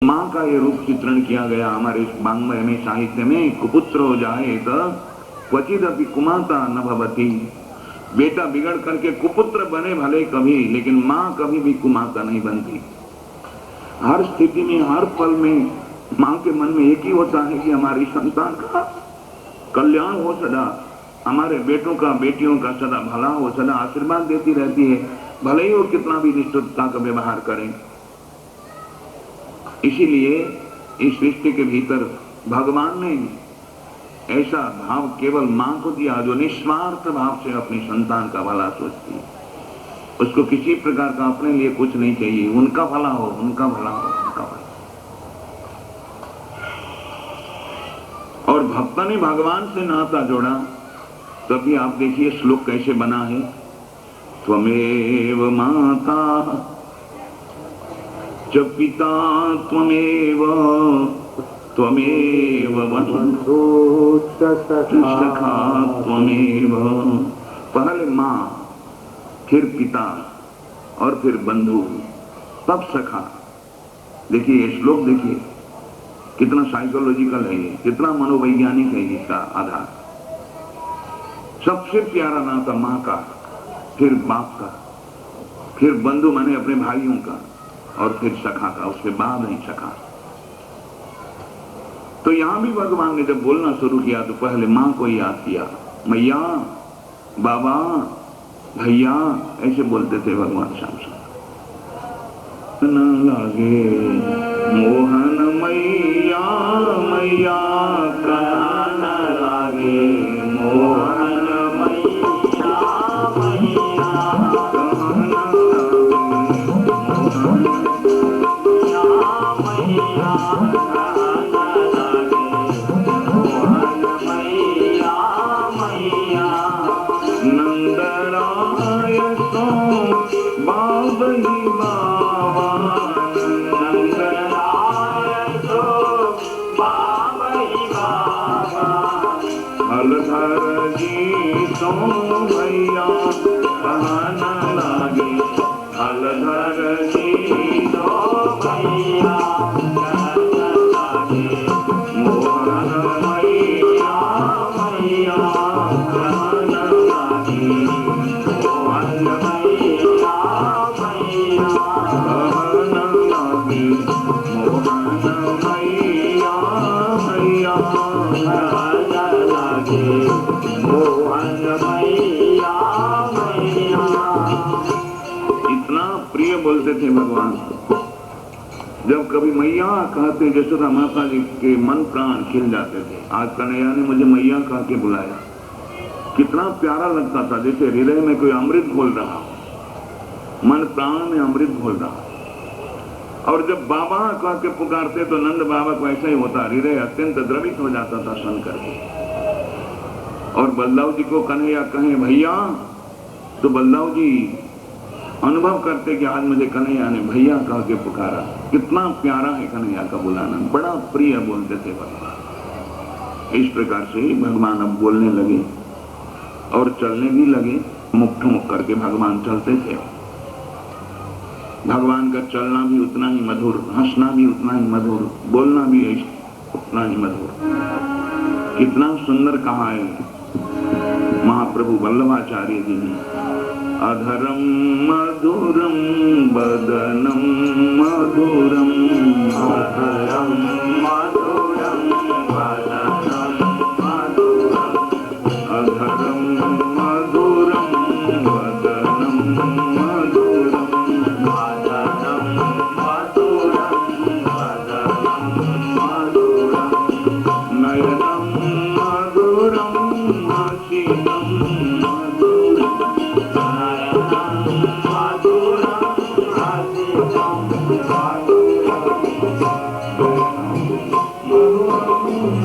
माँ का ये रूप चित्रण किया गया हमारे इस वाङ्मय में, साहित्य में। कुपुत्र हो जाए तो क्वचिदपि कुमाता न भवति। बेटा बिगड़ करके कुपुत्र बने भले कभी, लेकिन माँ कभी भी कुमाता नहीं बनती। हर स्थिति में, हर पल में माँ के मन में एक ही होता है कि हमारी संतान का कल्याण हो, सदा हमारे बेटों का, बेटियों का सदा भला हो, सदा आशीर्वाद देती रहती है, भले ही वो कितना भी निष्ठुरता का व्यवहार करें। इसीलिए इस सृष्टि के भीतर भगवान ने ऐसा भाव केवल मां को दिया जो निस्वार्थ भाव से अपनी संतान का भला सोचती है। उसको किसी प्रकार का अपने लिए कुछ नहीं चाहिए, उनका भला हो, उनका भला हो, उनका भला। और भक्त ने भगवान से नाता जोड़ा, तभी आप देखिए श्लोक कैसे बना है। त्वमेव माता च पिता त्वमेव, त्वमेव बन्धु सखा त्वमेव। पहले माँ, फिर पिता और फिर बंधु, तब सखा। देखिए ये श्लोक, देखिए कितना साइकोलॉजिकल है ये, कितना मनोवैज्ञानिक है इसका आधार। सबसे प्यारा नाता माँ का, फिर बाप का, फिर बंधु माने अपने भाइयों का, और फिर सखा का, उसके बाद नहीं सखा। तो यहां भी भगवान ने जब बोलना शुरू किया तो पहले मां को याद किया। मैया, बाबा, भैया, ऐसे बोलते थे भगवान श्याम सुंदर। न लागे मोहन मैया, मैया का न लागे मोहन मैया, मैया भैया कहन लागे, हलधर जी दो भैया कहन लागे मोहन मैया, मैया कहन लागे मोहन मैया, मैया कहन लागे मोहन मैया, मैया कहन लागे मोहन मैया, मैया। इतना प्रिय बोलते थे भगवान। जब कभी मैया कहते, यशोदा माता जी के मन प्राण खिल जाते थे। आज कन्हैया ने मुझे मैया कह के बुलाया, कितना प्यारा लगता था, जैसे हृदय में कोई अमृत घोल रहा हो, मन प्राण में अमृत घोल रहा। और जब बाबा कह के पुकारते तो नंद बाबा को ऐसा ही होता, हृदय अत्यंत द्रवित हो जाता था सुन करके। और बलदाऊ जी को कन्हैया कहे भैया, तो बलदाऊ जी अनुभव करते कि आज मुझे कन्हैया ने भैया कह के पुकारा। कितना प्यारा है कन्हैया का बुलाना, बड़ा प्रिय बोलते थे भगवान। इस प्रकार से भगवान अब बोलने लगे और चलने भी लगे। मुख ठुमुक करके भगवान चलते थे। भगवान का चलना भी उतना ही मधुर, हंसना भी उतना ही मधुर, बोलना भी उतना ही मधुर। कितना सुंदर कहा है महाप्रभु वल्लभाचार्य जी ने, अधरम मधुरम बदनम मधुरम, अधरम मधुरम बदनम मधुरम, अधरम मधुरम बदनम मधुरम, अधरम मधुरम बदनम मधुरम, नयनम मधुरम हसीनम मधुरम, नयनम मधुरम हसीनम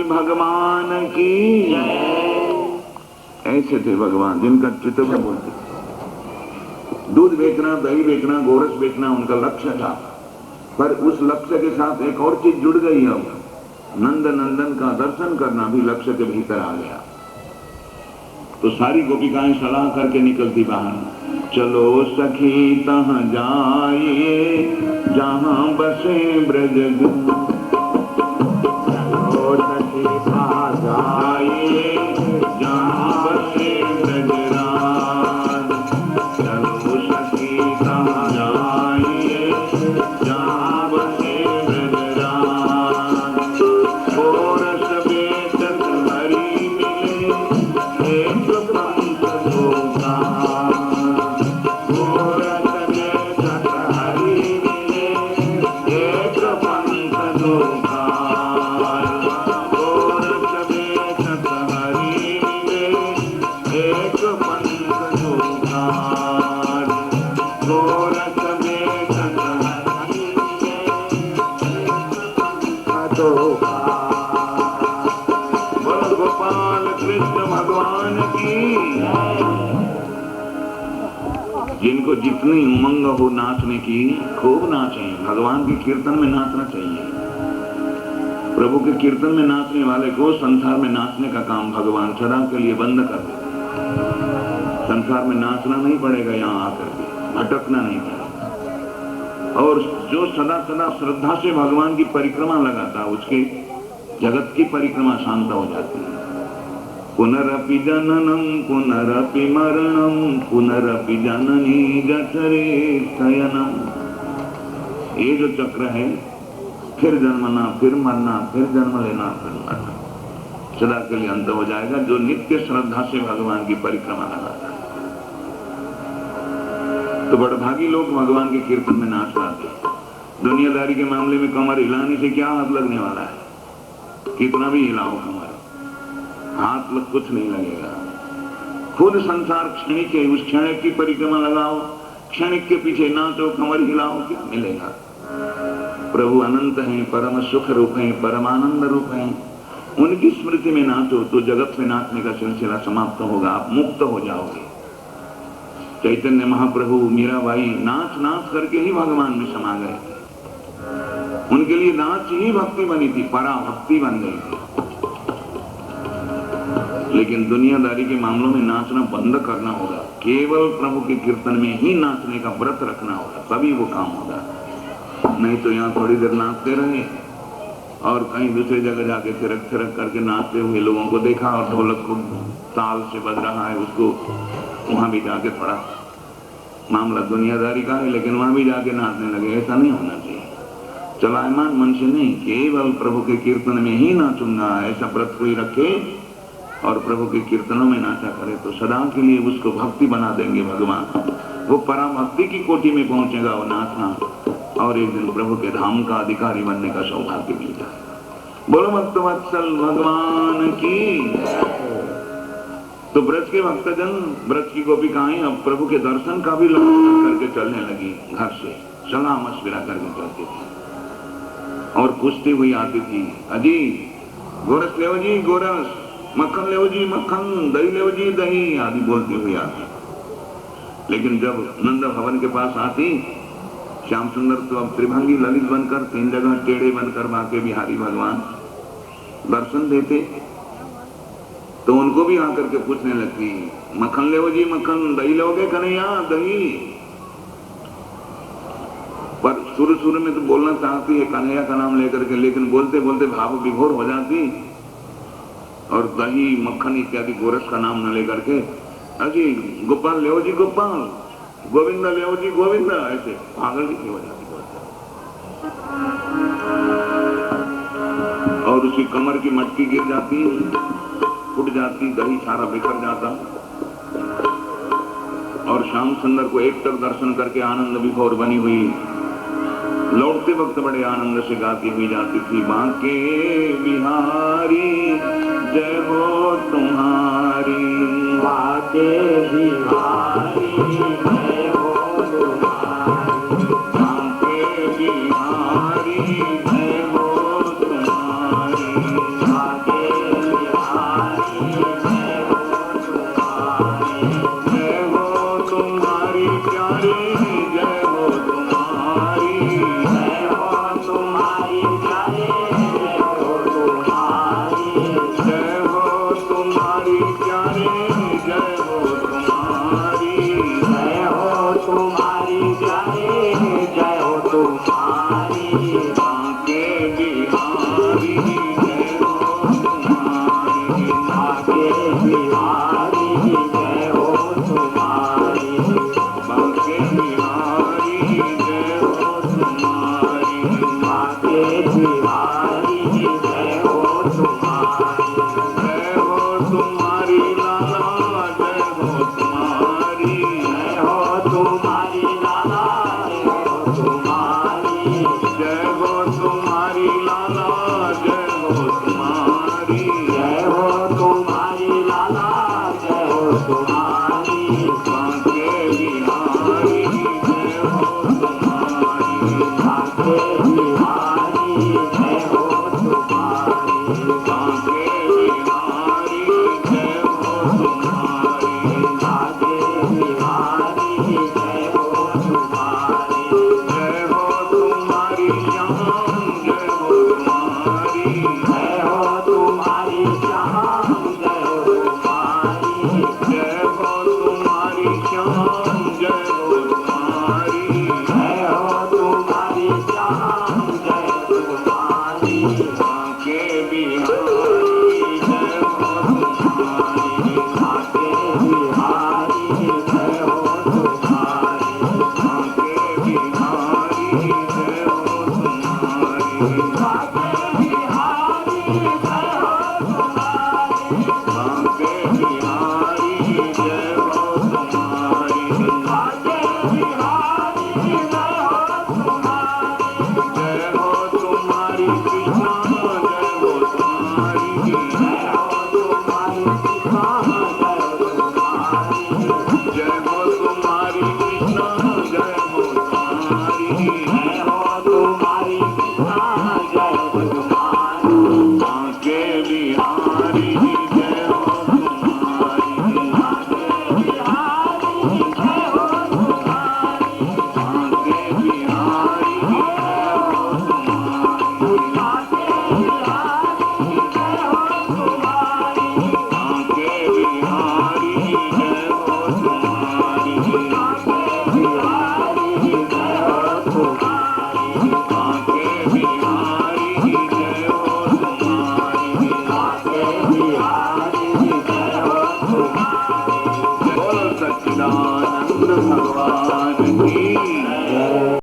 भगवान की ऐसे थे भगवान जिनका चित्त में बोलते, दूध बेचना, दही बेचना, गोरस बेचना उनका लक्ष्य था। पर उस लक्ष्य के साथ एक और चीज जुड़ गई। अब नंद नंदन का दर्शन करना भी लक्ष्य के भीतर आ गया। तो सारी गोपिकाएं सलाह करके निकलती बाहर, चलो सखी तहाँ जाइए जहाँ बसे ब्रज जाइए जहाँ बसे ब्रजराज, चलो सखी तहाँ जाइए जहाँ बसे ब्रजराज, गोरस बेचत हरि मिले एक पंथ धोखा, गोरस बेचत हरि मिले एक पंथ धोखा, गोपाल कृष्ण भगवान की। जिनको जितनी उमंग हो नाचने की खूब नाचें। भगवान के कीर्तन में नाचना चाहिए। प्रभु के कीर्तन में नाचने वाले को संसार में नाचने का काम भगवान सदा के लिए बंद कर दे। संसार में नाचना नहीं पड़ेगा, यहाँ आकर के भटकना नहीं पड़ेगा। और जो सदा सदा श्रद्धा से भगवान की परिक्रमा लगाता, उसके जगत की परिक्रमा शांत हो जाती है। पुनरपि जननम पुनरपि मरणम पुनरपि जननी जठरे शयनम। ये जो चक्र है, फिर जन्मना, फिर मरना, फिर जन्म लेना, फिर मरना, सदा के लिए अंत हो जाएगा जो नित्य श्रद्धा से भगवान की परिक्रमा लगाता है। तो बड़भागी लोग भगवान के कीर्तन में नाच पाते। दुनियादारी के मामले में कमर हिलाने से क्या हाथ लगने वाला है? कितना भी हिलाओ कमर, हाथ लग कुछ नहीं लगेगा। खुद संसार क्षणिक है, उस क्षणिक की परिक्रमा लगाओ, क्षणिक के पीछे नाचो, कमर हिलाओ, क्या मिलेगा? प्रभु अनंत हैं, परम सुख रूप हैं, परमानंद रूप हैं। उनकी स्मृति में नाचो तो जगत में नाचने का सिलसिला समाप्त होगा, आप मुक्त हो जाओगे। चैतन्य महाप्रभु, मीराबाई नाच नाच करके ही भगवान में समा गए थे। उनके लिए नाच ही भक्ति बनी थी, पराभक्ति बन गई थी। लेकिन दुनियादारी के मामलों में नाचना बंद करना होगा। केवल प्रभु के कीर्तन में ही नाचने का व्रत रखना होगा, तभी वो काम होगा। नहीं तो यहाँ थोड़ी देर नाचते रहे और कहीं दूसरी जगह जाके थिरक थिरक करके नाचते हुए लोगों को देखा और ढोलक को ताल से बज रहा है, उसको वहां भी जाके थोड़ा मामला दुनियादारी का है, लेकिन वहां भी जाके नाचने लगे। ऐसा नहीं होना चाहिए। चलायमान मन से नहीं, केवल प्रभु के कीर्तन में ही नाचूंगा, ऐसा व्रत कोई रखे और प्रभु के कीर्तनों में नाचा करे तो सदा के लिए उसको भक्ति बना देंगे भगवान। वो पराभक्ति की कोटि में पहुंचेगा वो नाचना, और एक दिन प्रभु के धाम का अधिकारी बनने का सौभाग्य मिल जाए। बोलो भक्तवत्सल भगवान की। तो ब्रज के भक्तजन, ब्रज की गोपिकाएं अब प्रभु के दर्शन का भी लक्ष्य करके चलने लगी। घर से सलाह मशविरा करके चलती थी और पूछती हुई आती थी, अजी गोरस लेव जी गोरस, मक्खन लेव जी मक्खन, दही लेव जी दही आदि बोलती हुई आती। लेकिन जब नंद भवन के पास आती, श्याम सुंदर तो अब त्रिभंगी ललित बनकर, 3 जगह टेढ़े बनकर बांके बिहारी भगवान दर्शन देते, तो उनको भी आकर के पूछने लगती, मक्खन लेवो जी मक्खन, दही लोगे कन्हैया दही। पर शुरू में तो बोलना चाहती है कन्हैया का नाम लेकर के, लेकिन बोलते बोलते भाव विभोर हो जाती और दही मक्खन इत्यादि गोरस का नाम न लेकर के, अजी गोपाल लेवो जी गोपाल, गोविंदा लेवो जी गोविंदा, ऐसे पागल की हो जाती। और उसी कमर की मटकी गिर जाती, फूट जाती, दही सारा बिखर जाता और श्याम सुंदर को एक टक दर्शन करके आनंद विभोर बनी हुई लौटते वक्त बड़े आनंद से गाती हुई जाती थी, बांके बिहारी जय हो तुम्हारी, बांके बिहारी जय हो तुम्हारी, बांके बिहारी जय हो तुम्हारी, बांके बिहारी जय हो तुम्हारी, प्यारे जय हो तुम्हारी, जय हो तुम्हारी प्यारे जय हो तुम्हारी, जय हो तुम्हारी प्यारे जय हो तुम्हारी, जय हो तुम्हारी प्यारे जय हो तुम्हारी, बांके बिहारी जय हो तुम्हारी, बांके बिहारी जय हो तुम्हारी, बांके बिहारी जय हो तुम्हारी, बांके बिहारी जय हो तुम्हारी, जय हो तुम्हारी लाला जय हो तुम्हारी, जय हो तुम्हारी लाला जय हो तुम्हारी, जय हो तुम्हारी लाला जय हो तुम्हारी, जय हो तुम्हारी लाला जय हो तुम्हारी, बांके बिहारी जय हो तुम्हारी, बांके बिहारी जय हो तुम्हारी, बांके बिहारी जय हो तुम्हारी, बांके बिहारी जय हो तुम्हारी, जय हो तुम्हारी श्याम जय हो तुम्हारी, जय हो तुम्हारी श्याम जय हो तुम्हारी, जय हो तुम्हारी श्याम जय हो तुम्हारी, जय हो तुम्हारी श्याम जय हो तुम्हारी, बांके बिहारी जय हो तुम्हारी, बांके बिहारी जय हो तुम्हारी, बांके बिहारी जय हो तुम्हारी, बांके बिहारी जय हो तुम्हारी, बांके बिहारी जय हो तुम्हारी, बांके बिहारी जय हो तुम्हारी, जय हो तुम्हारी कृष्णा जय हो तुम्हारी, जय हो तुम्हारी कृष्णा जय हो तुम्हारी, जय हो तुम्हारी कृष्णा जय हो तुम्हारी, जय हो तुम्हारी